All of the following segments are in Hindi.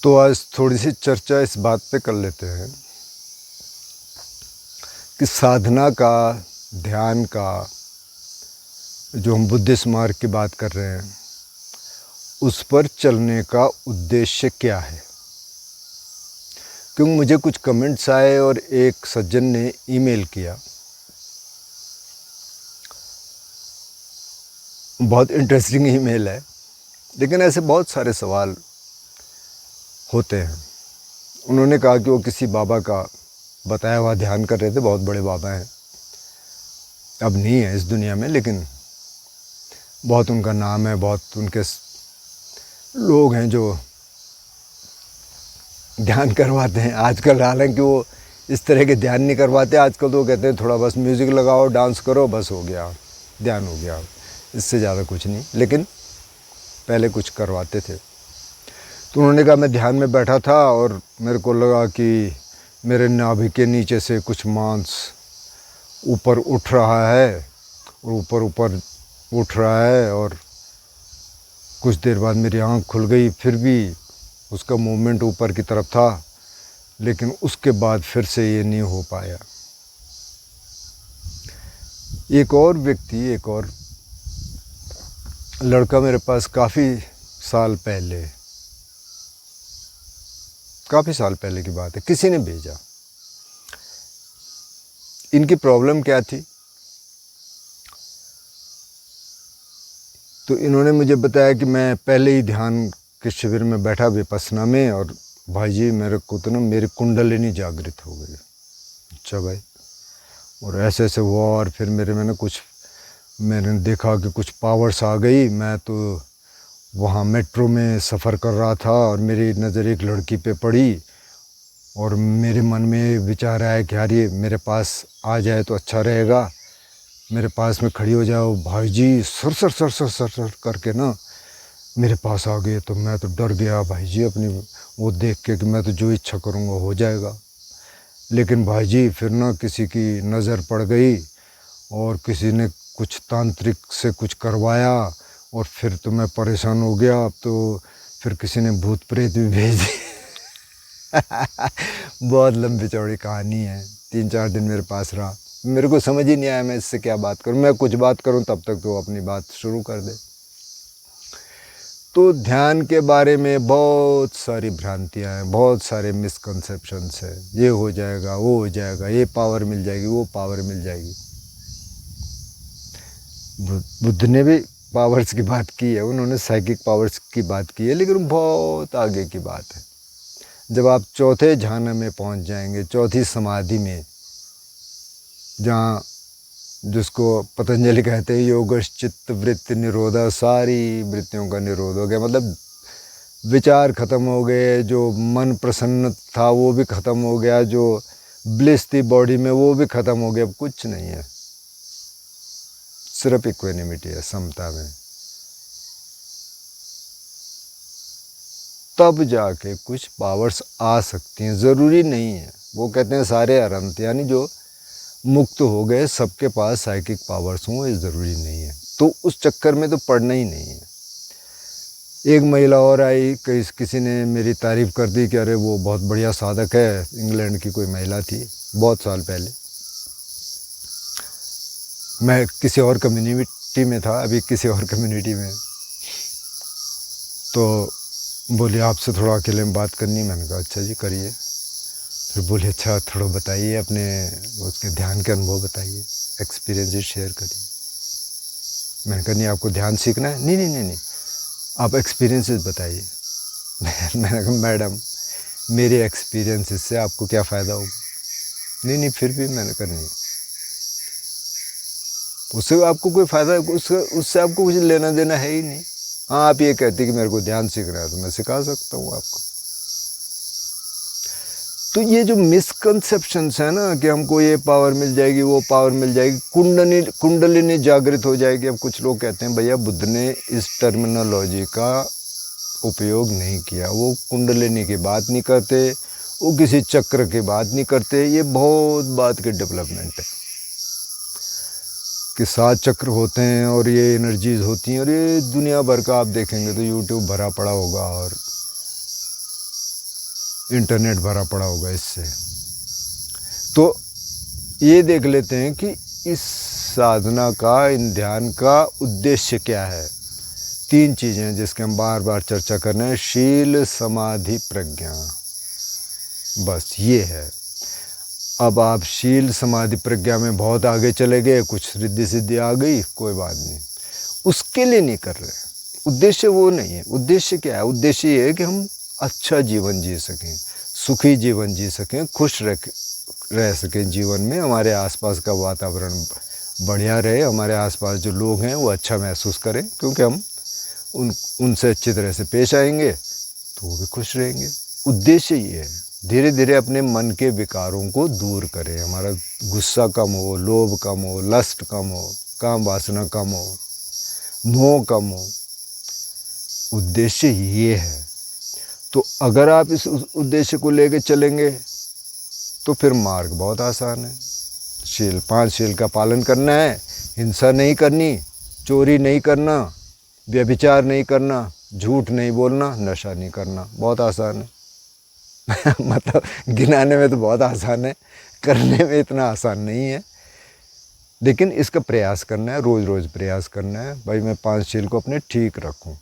तो आज थोड़ी सी चर्चा इस बात पे कर लेते हैं कि साधना का, ध्यान का, जो हम बुद्धिस्ट मार्ग की बात कर रहे हैं, उस पर चलने का उद्देश्य क्या है। क्योंकि मुझे कुछ कमेंट्स आए और एक सज्जन ने ईमेल किया, बहुत इंटरेस्टिंग ईमेल है, लेकिन ऐसे बहुत सारे सवाल होते हैं। उन्होंने कहा कि वो किसी बाबा का बताया हुआ ध्यान कर रहे थे, बहुत बड़े बाबा हैं, अब नहीं है इस दुनिया में, लेकिन बहुत उनका नाम है, बहुत उनके लोग हैं जो ध्यान करवाते हैं आजकल। हालांकि वो इस तरह के ध्यान नहीं करवाते आजकल, तो कहते हैं थोड़ा बस म्यूज़िक लगाओ, डांस करो, बस हो गया, ध्यान हो गया, इससे ज़्यादा कुछ नहीं। लेकिन पहले कुछ करवाते थे। तो उन्होंने कहा मैं ध्यान में बैठा था और मेरे को लगा कि मेरे नाभि के नीचे से कुछ मांस ऊपर उठ रहा है और ऊपर ऊपर उठ रहा है, और कुछ देर बाद मेरी आँख खुल गई, फिर भी उसका मूवमेंट ऊपर की तरफ था, लेकिन उसके बाद फिर से ये नहीं हो पाया। एक और व्यक्ति, एक और लड़का मेरे पास काफ़ी साल पहले की बात है, किसी ने भेजा। इनकी प्रॉब्लम क्या थी, तो इन्होंने मुझे बताया कि मैं पहले ही ध्यान के शिविर में बैठा विपස්සना में, और भाई जी मेरे को तो ना मेरी कुंडलिनी जागृत हो गई। अच्छा भाई, और ऐसे ऐसे हुआ, और फिर मेरे में ना कुछ, मैंने देखा कि कुछ पावर्स आ गई। मैं तो वहाँ मेट्रो में सफ़र कर रहा था और मेरी नज़र एक लड़की पे पड़ी, और मेरे मन में विचार आया कि यार ये मेरे पास आ जाए तो अच्छा रहेगा, मेरे पास में खड़ी हो जाओ। भाई जी sir sir sir sir sir sir करके ना मेरे पास आ गए, तो मैं तो डर गया भाई जी अपनी वो देख के कि मैं तो जो इच्छा करूँगा हो जाएगा। लेकिन भाई जी फिर ना किसी की नज़र पड़ गई और किसी ने कुछ तांत्रिक से कुछ करवाया, और फिर तो मैं परेशान हो गया। अब तो फिर किसी ने भूत प्रेत भी भेज दी। बहुत लंबी चौड़ी कहानी है। 3-4 दिन मेरे पास रहा, मेरे को समझ ही नहीं आया मैं इससे क्या बात करूं। मैं कुछ बात करूं तब तक तो अपनी बात शुरू कर दे। तो ध्यान के बारे में बहुत सारी भ्रांतियां हैं, बहुत सारे मिसकंसेप्शंस हैं। ये हो जाएगा, वो हो जाएगा, ये पावर मिल जाएगी, वो पावर मिल जाएगी। बुद्ध ने भी पावर्स की बात की है, उन्होंने साइकिक पावर्स की बात की है, लेकिन बहुत आगे की बात है। जब आप चौथे ध्यान में पहुंच जाएंगे, चौथी समाधि में, जहाँ जिसको पतंजलि कहते हैं योगश्चित्त वृत्ति निरोधा, सारी वृत्तियों का निरोध हो गया, मतलब विचार खत्म हो गए, जो मन प्रसन्न था वो भी खत्म हो गया, जो ब्लिस थी बॉडी में वो भी खत्म हो गया, अब कुछ नहीं है, सिर्फ इक्वेनिमिटी है, समता में। तब जाके कुछ पावर्स आ सकती हैं, ज़रूरी नहीं है। वो कहते हैं सारे अनंत, यानी जो मुक्त हो गए सबके पास साइकिक पावर्स हों, ये ज़रूरी नहीं है। तो उस चक्कर में तो पड़ना ही नहीं है। एक महिला और आई, किसी ने मेरी तारीफ़ कर दी कि अरे वो बहुत बढ़िया साधक है, इंग्लैंड की कोई महिला थी, बहुत साल पहले। मैं किसी और कम्युनिटी में था, अभी किसी और कम्युनिटी में, तो बोली आपसे थोड़ा अकेले में बात करनी। मैंने कहा अच्छा जी करिए। फिर बोले अच्छा थोड़ा बताइए, अपने उसके ध्यान के अनुभव बताइए, एक्सपीरियंसेस शेयर करिए। मैंने कहा नहीं आपको ध्यान सीखना है? नहीं नहीं नहीं नहीं, आप एक्सपीरियंसेस बताइए। मैंने कहा मैडम मेरे एक्सपीरियंसेस से आपको क्या फ़ायदा होगा? नहीं नहीं, फिर भी मैंने कहा नहीं, उससे आपको कोई फ़ायदा, उससे आपको कुछ लेना देना है ही नहीं। हाँ आप ये कहते कि मेरे को ध्यान सीखना है, तो मैं सिखा सकता हूँ आपको। तो ये जो मिसकंसेप्शंस है ना कि हमको ये पावर मिल जाएगी, वो पावर मिल जाएगी, कुंडलिनी जागृत हो जाएगी। अब कुछ लोग कहते हैं भैया बुद्ध ने इस टर्मिनोलॉजी का उपयोग नहीं किया, वो कुंडलिनी की बात नहीं करते, वो किसी चक्र की बात नहीं करते। ये बहुत बात की डेवलपमेंट है कि 7 चक्र होते हैं और ये एनर्जीज होती हैं, और ये दुनिया भर का आप देखेंगे तो यूट्यूब भरा पड़ा होगा, और इंटरनेट भरा पड़ा होगा इससे। तो ये देख लेते हैं कि इस साधना का, इन ध्यान का उद्देश्य क्या है। 3 चीज़ें हैं जिसके हम बार बार चर्चा कर रहे हैं, शील, समाधि, प्रज्ञा। बस ये है। अब आप शील, समाधि, प्रज्ञा में बहुत आगे चले गए, कुछ रिद्धि सिद्धि आ गई, कोई बात नहीं, उसके लिए नहीं कर रहे। उद्देश्य वो नहीं है। उद्देश्य क्या है? उद्देश्य ये है कि हम अच्छा जीवन जी सकें, सुखी जीवन जी सकें, खुश रह सकें जीवन में, हमारे आसपास का वातावरण बढ़िया रहे, हमारे आसपास जो लोग हैं वो अच्छा महसूस करें, क्योंकि हम उनसे अच्छी तरह से पेश आएंगे तो वो भी खुश रहेंगे। उद्देश्य ये है। धीरे धीरे अपने मन के विकारों को दूर करें। हमारा गुस्सा कम हो, लोभ कम हो, लस्ट कम हो, काम वासना कम हो, मोह कम हो। उद्देश्य ये है। तो अगर आप इस उद्देश्य को लेकर चलेंगे तो फिर मार्ग बहुत आसान है। शील, 5 शील का पालन करना है, हिंसा नहीं करनी, चोरी नहीं करना, व्यभिचार नहीं करना, झूठ नहीं बोलना, नशा नहीं करना। बहुत आसान है। मतलब गिनाने में तो बहुत आसान है, करने में इतना आसान नहीं है, लेकिन इसका प्रयास करना है, रोज़ रोज़ प्रयास करना है। भाई मैं 5 शील को अपने ठीक रखूं,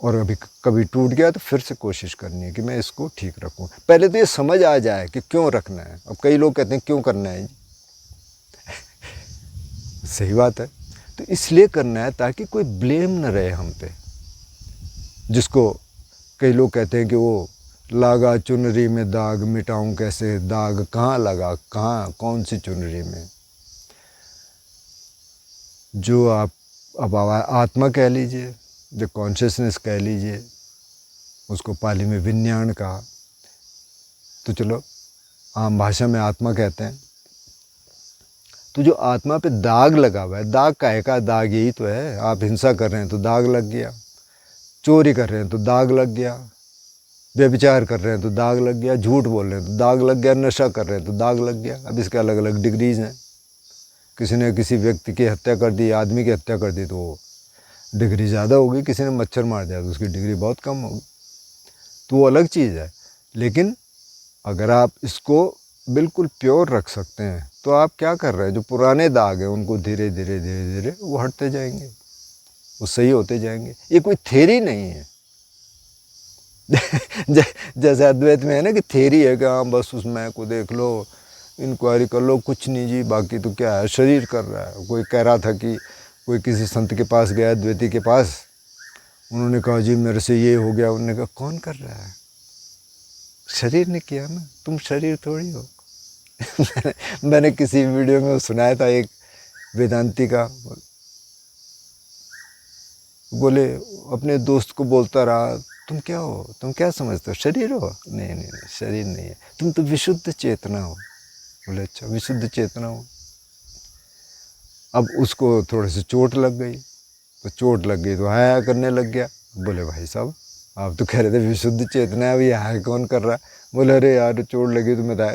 और अभी कभी टूट गया तो फिर से कोशिश करनी है कि मैं इसको ठीक रखूं। पहले तो ये समझ आ जाए कि क्यों रखना है। अब कई लोग कहते हैं क्यों करना है जी। सही बात है। तो इसलिए करना है ताकि कोई ब्लेम न रहे हम पे। जिसको कई लोग कहते हैं कि वो लागा चुनरी में दाग, मिटाऊं कैसे दाग, कहाँ लगा, कहाँ, कौन सी चुनरी में। जो आप अब आत्मा कह लीजिए, जो कॉन्शियसनेस कह लीजिए, उसको पाली में विज्ञान कहा, तो चलो आम भाषा में आत्मा कहते हैं। तो जो आत्मा पे दाग लगा हुआ है, दाग काहे का? दाग यही तो है। आप हिंसा कर रहे हैं तो दाग लग गया, चोरी कर रहे हैं तो दाग लग गया, व्यभिचार कर रहे हैं तो दाग लग गया, झूठ बोल रहे हैं तो दाग लग गया, नशा कर रहे हैं तो दाग लग गया। अब इसके अलग अलग डिग्रीज हैं। किसी ने किसी व्यक्ति की हत्या कर दी, आदमी की हत्या कर दी, तो डिग्री ज़्यादा होगी। किसी ने मच्छर मार दिया तो उसकी डिग्री बहुत कम होगी। तो वो अलग चीज़ है। लेकिन अगर आप इसको बिल्कुल प्योर रख सकते हैं तो आप क्या कर रहे हैं? जो पुराने दाग हैं उनको धीरे धीरे धीरे धीरे वो हटते जाएंगे, वो सही होते जाएंगे। ये कोई थ्योरी नहीं है। जैसे अद्वैत में है ना कि थ्योरी है कि हाँ बस उस मैं को देख लो, इंक्वायरी कर लो, कुछ नहीं जी, बाकी तो क्या है, शरीर कर रहा है। कोई कह रहा था कि कोई किसी संत के पास गया, द्वैती के पास, उन्होंने कहा जी मेरे से ये हो गया। उन्होंने कहा कौन कर रहा है? शरीर ने किया ना, तुम शरीर थोड़ी हो। मैंने किसी वीडियो में सुनाया था, एक वेदांती का बोले अपने दोस्त को बोलता रहा, तुम क्या हो, तुम क्या समझते हो, शरीर हो? नहीं नहीं नहीं, शरीर नहीं है, तुम तो विशुद्ध चेतना हो। बोले अच्छा, विशुद्ध चेतना हो। अब उसको थोड़े से चोट लग गई, तो चोट लग गई तो हाय करने लग गया। बोले भाई साहब आप तो कह रहे थे विशुद्ध चेतना है, अभी हाय कौन कर रहा है? बोले अरे यार चोट लगी तो मैं था।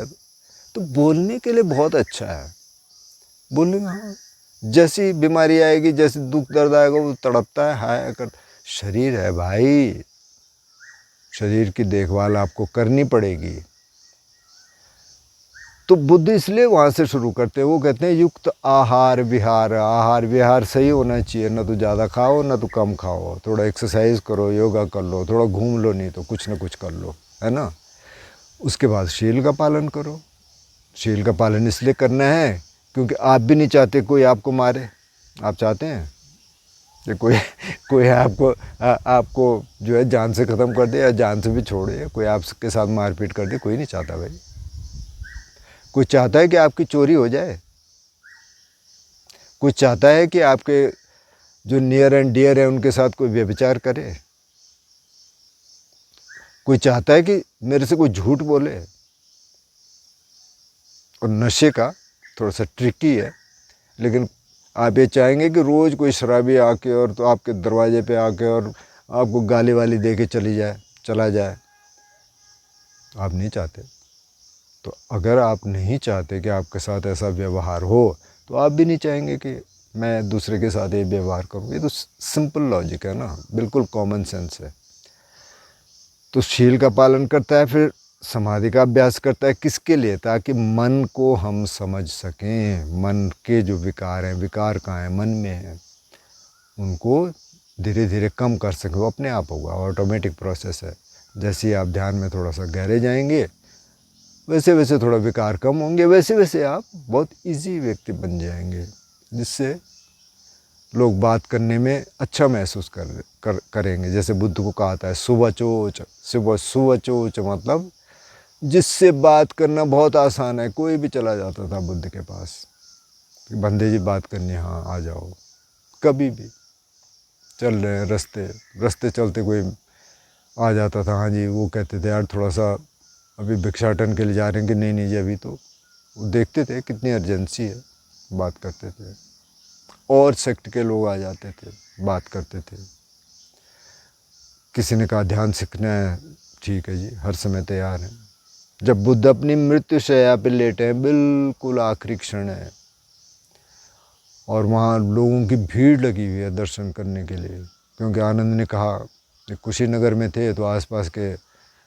तो बोलने के लिए बहुत अच्छा है, बोलने में। हाँ, जैसी बीमारी आएगी, जैसे दुख दर्द आएगा, वो तड़पता है, हाय कर। शरीर है भाई, शरीर की देखभाल आपको करनी पड़ेगी। तो बुद्ध इसलिए वहाँ से शुरू करते हैं। वो कहते हैं युक्त आहार विहार। आहार विहार सही होना चाहिए, ना तो ज़्यादा खाओ ना तो कम खाओ। थोड़ा एक्सरसाइज करो, योगा कर लो, थोड़ा घूम लो, नहीं तो कुछ ना कुछ कर लो, है ना। उसके बाद शील का पालन करो। शील का पालन इसलिए करना है क्योंकि आप भी नहीं चाहते कोई आपको मारे। आप चाहते हैं कि कोई आपको जो है जान से ख़त्म कर दे, या जान से भी छोड़े, कोई आपके साथ मारपीट कर दे? कोई नहीं चाहता भाई। कोई चाहता है कि आपकी चोरी हो जाए? कोई चाहता है कि आपके जो नियर एंड डियर है उनके साथ कोई व्यभिचार करे? कोई चाहता है कि मेरे से कोई झूठ बोले? और नशे का थोड़ा सा ट्रिकी है, लेकिन आप ये चाहेंगे कि रोज़ कोई शराबी आके और तो आपके दरवाजे पे आके और आपको गाली वाली दे के चला जाए? आप नहीं चाहते। तो अगर आप नहीं चाहते कि आपके साथ ऐसा व्यवहार हो, तो आप भी नहीं चाहेंगे कि मैं दूसरे के साथ ये व्यवहार करूँ। ये तो सिंपल लॉजिक है ना, बिल्कुल कॉमन सेंस है। तो शील का पालन करता है, फिर समाधि का अभ्यास करता है। किसके लिए? ताकि मन को हम समझ सकें। मन के जो विकार हैं, विकार कहाँ हैं? मन में हैं, उनको धीरे धीरे कम कर सकें। वो अपने आप होगा, ऑटोमेटिक प्रोसेस है। जैसे ही आप ध्यान में थोड़ा सा गहरे जाएंगे, वैसे वैसे थोड़ा विकार कम होंगे, वैसे वैसे आप बहुत इजी व्यक्ति बन जाएंगे, जिससे लोग बात करने में अच्छा महसूस करेंगे। जैसे बुद्ध को कहा था सुवचोच, सुवचोच मतलब जिससे बात करना बहुत आसान है। कोई भी चला जाता था बुद्ध के पास, बंदे जी बात करनी, हाँ आ जाओ। कभी भी चल रहे हैं, रास्ते चलते कोई आ जाता था, हाँ जी। वो कहते थे यार थोड़ा सा अभी भिक्षाटन के लिए जा रहे हैं, कि नहीं नहीं जी अभी तो। वो देखते थे कितनी अर्जेंसी है, बात करते थे। और सेक्ट के लोग आ जाते थे, बात करते थे। किसी ने कहा ध्यान सीखना है, ठीक है जी, हर समय तैयार हैं। जब बुद्ध अपनी मृत्यु शैया पे लेटे हैं, बिल्कुल आखिरी क्षण है, और वहाँ लोगों की भीड़ लगी हुई है दर्शन करने के लिए। क्योंकि आनंद ने कहा कि कुशीनगर में थे तो आसपास के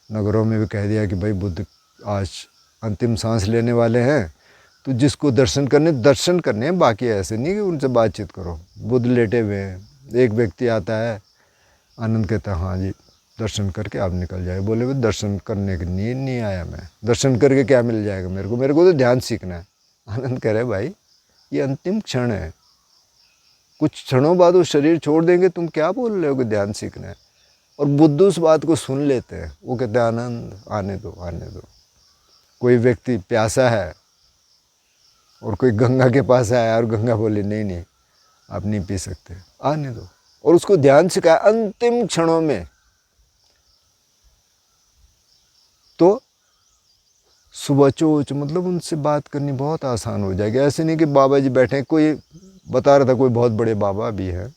नगरों में भी कह दिया कि भाई बुद्ध आज अंतिम सांस लेने वाले हैं, तो जिसको दर्शन करने हैं, बाकी ऐसे नहीं कि उनसे बातचीत करो। बुद्ध लेटे हुए हैं, एक व्यक्ति आता है, आनंद कहता है हाँ जी दर्शन करके आप निकल जाए। बोले वो दर्शन करने के लिए नहीं आया मैं, दर्शन करके क्या मिल जाएगा मेरे को तो ध्यान सीखना है। आनंद कह रहे भाई ये अंतिम क्षण है, कुछ क्षणों बाद वो शरीर छोड़ देंगे, तुम क्या बोल रहे हो कि ध्यान सीखना है। और बुद्ध उस बात को सुन लेते हैं। वो कहते हैं आनंद आने दो आने दो। कोई व्यक्ति प्यासा है और कोई गंगा के पास आया और गंगा बोली नहीं नहीं आप नहीं पी सकते, आने दो, और उसको ध्यान सिखाया अंतिम क्षणों में। तो सुबचोच मतलब उनसे बात करनी बहुत आसान हो जाएगी। ऐसे नहीं कि बाबा जी बैठे, कोई बता रहा था कोई बहुत बड़े बाबा भी हैं,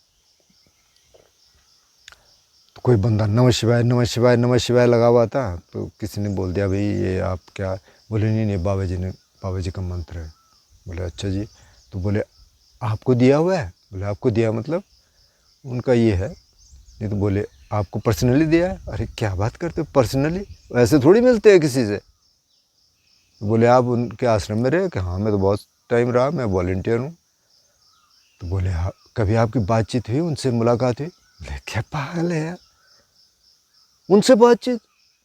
तो कोई बंदा नमः शिवाय नमः शिवाय नमः शिवाय लगा हुआ था, तो किसी ने बोल दिया भाई ये आप क्या। बोले नहीं नहीं बाबा जी का मंत्र है। बोले अच्छा जी। तो बोले आपको दिया हुआ है? बोले आपको दिया मतलब उनका ये है। नहीं तो बोले आपको पर्सनली दिया है? अरे क्या बात करते हो पर्सनली, ऐसे थोड़ी मिलते हैं किसी से। तो बोले आप उनके आश्रम में रहे? कि हाँ मैं तो बहुत टाइम रहा, मैं वॉलंटियर हूँ। तो बोले हाँ कभी आपकी बातचीत हुई, उनसे मुलाकात हुई? बोले क्या पागल है यार, उनसे बातचीत?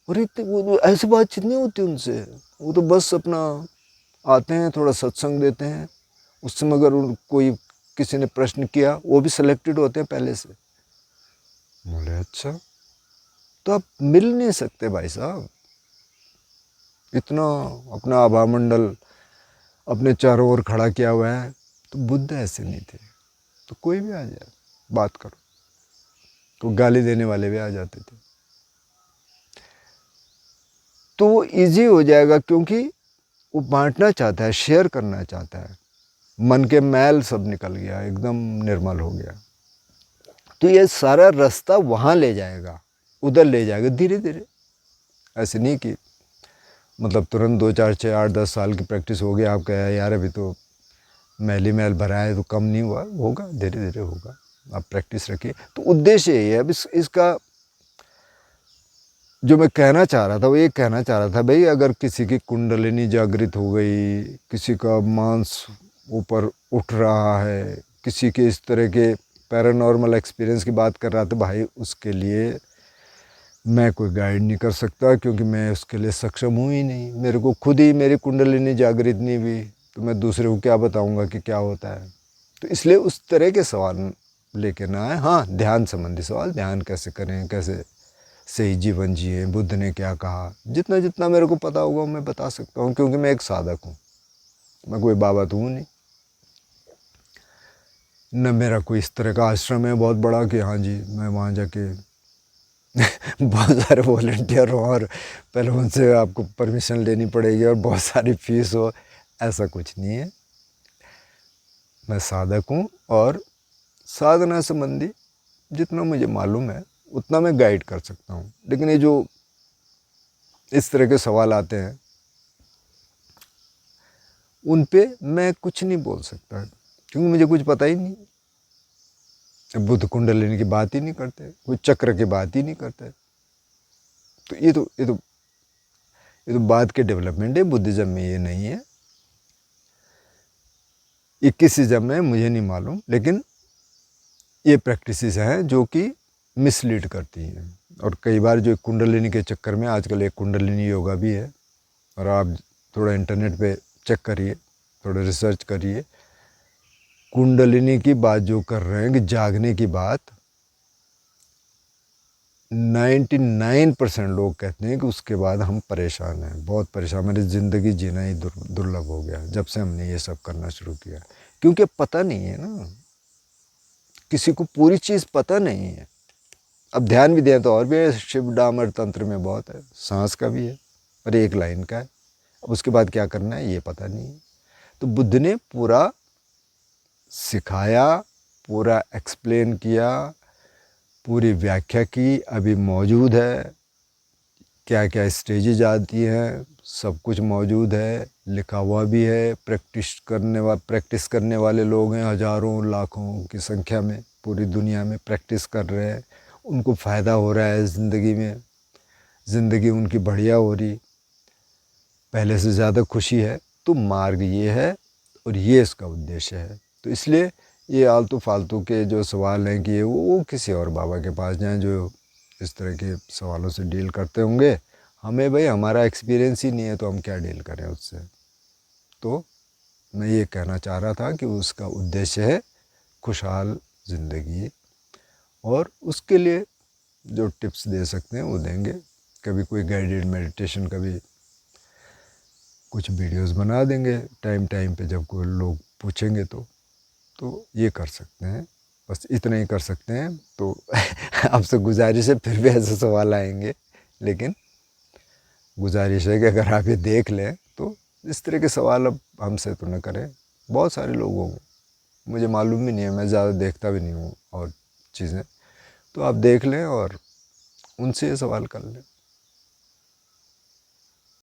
और वो ऐसी बातचीत नहीं होती उनसे। वो तो बस अपना आते हैं, थोड़ा सत्संग देते हैं। उस समय अगर कोई किसी ने प्रश्न किया, वो भी सिलेक्टेड होते हैं पहले से। बोले अच्छा, तो आप मिल नहीं सकते भाई साहब। इतना अपना आभा मंडल अपने चारों ओर खड़ा किया हुआ है। तो बुद्ध ऐसे नहीं थे, तो कोई भी आ जाए बात करो। तो गाली देने वाले भी आ जाते थे, तो वो इजी हो जाएगा, क्योंकि वो बांटना चाहता है, शेयर करना चाहता है। मन के मैल सब निकल गया, एकदम निर्मल हो गया। तो ये सारा रास्ता वहाँ ले जाएगा, उधर ले जाएगा धीरे धीरे। ऐसे नहीं कि मतलब तुरंत 2 4 6 8 10 साल की प्रैक्टिस हो गया, आप कहे यार अभी तो मैल ही मैल भरा है तो कम नहीं हुआ, होगा धीरे धीरे होगा। आप प्रैक्टिस रखिए। तो उद्देश्य यही है। अब इसका जो मैं कहना चाह रहा था वो ये कहना चाह रहा था भाई, अगर किसी की कुंडलिनी जागृत हो गई, किसी का मांस ऊपर उठ रहा है, किसी के इस तरह के पैरानॉर्मल एक्सपीरियंस की बात कर रहा था, भाई उसके लिए मैं कोई गाइड नहीं कर सकता, क्योंकि मैं उसके लिए सक्षम हूँ ही नहीं। मेरे को खुद ही मेरी कुंडलिनी जागृत नहीं हुई, तो मैं दूसरे को क्या बताऊँगा कि क्या होता है। तो इसलिए उस तरह के सवाल लेके ना आए। हाँ ध्यान संबंधी सवाल, ध्यान कैसे करें, कैसे सही जीवन जिए, बुद्ध ने क्या कहा, जितना जितना मेरे को पता होगा मैं बता सकता हूँ, क्योंकि मैं एक साधक हूँ। मैं कोई बाबा तो हूँ नहीं, न मेरा कोई इस तरह का आश्रम है बहुत बड़ा कि हाँ जी मैं वहाँ जाके बहुत सारे वॉलंटियर हो और पहले उनसे आपको परमिशन लेनी पड़ेगी और बहुत सारी फीस हो। ऐसा कुछ नहीं है। मैं साधक हूँ और साधना संबंधी जितना मुझे मालूम है उतना मैं गाइड कर सकता हूँ। लेकिन ये जो इस तरह के सवाल आते हैं उन पे मैं कुछ नहीं बोल सकता, क्योंकि मुझे कुछ पता ही नहीं। बुद्ध कुंडलिनी की बात ही नहीं करते, कोई चक्र की बात ही नहीं करते। तो ये तो बाद के डेवलपमेंट है, बुद्धिज़्म में ये नहीं है। 21वीं में मुझे नहीं मालूम, लेकिन ये प्रैक्टिसेस हैं जो कि मिसलीड करती हैं। और कई बार जो कुंडलिनी के चक्कर में, आजकल एक कुंडलिनी योगा भी है, और आप थोड़ा इंटरनेट पे चेक करिए, थोड़ा रिसर्च करिए, कुंडलिनी की बात जो कर रहे हैं कि जागने की बात, 99% लोग कहते हैं कि उसके बाद हम परेशान हैं, बहुत परेशान, मेरी ज़िंदगी जीना ही दुर्लभ हो गया जब से हमने ये सब करना शुरू किया। क्योंकि पता नहीं है ना, किसी को पूरी चीज़ पता नहीं है। अब ध्यान भी दें तो और भी है, शिव डामर तंत्र में बहुत है, सांस का भी है और एक लाइन का है। अब उसके बाद क्या करना है ये पता नहीं है। तो बुद्ध ने पूरा सिखाया, पूरा एक्सप्लेन किया, पूरी व्याख्या की, अभी मौजूद है, क्या क्या स्टेजेज आती हैं सब कुछ मौजूद है, लिखा हुआ भी है। प्रैक्टिस करने वाले लोग हैं, हज़ारों लाखों की संख्या में पूरी दुनिया में प्रैक्टिस कर रहे हैं, उनको फ़ायदा हो रहा है ज़िंदगी में, ज़िंदगी उनकी बढ़िया हो रही, पहले से ज़्यादा खुशी है। तो मार्ग ये है और ये इसका उद्देश्य है। तो इसलिए ये आलतू फालतू के जो सवाल हैं कि ये वो किसी और बाबा के पास जाएं जो इस तरह के सवालों से डील करते होंगे। हमें भाई हमारा एक्सपीरियंस ही नहीं है तो हम क्या डील करें उससे। तो मैं ये कहना चाह रहा था कि उसका उद्देश्य है खुशहाल ज़िंदगी, और उसके लिए जो टिप्स दे सकते हैं वो देंगे। कभी कोई गाइडेड मेडिटेशन, कभी कुछ वीडियोस बना देंगे टाइम टाइम पे जब कोई लोग पूछेंगे तो ये कर सकते हैं, बस इतना ही कर सकते हैं। तो आपसे गुजारिश है, फिर भी ऐसे सवाल आएंगे, लेकिन गुजारिश है कि अगर आप ये देख लें तो इस तरह के सवाल अब हमसे तो न करें। बहुत सारे लोग होंगे, मुझे मालूम भी नहीं है, मैं ज़्यादा देखता भी नहीं हूँ और चीज़ें, तो आप देख लें और उनसे ये सवाल कर लें।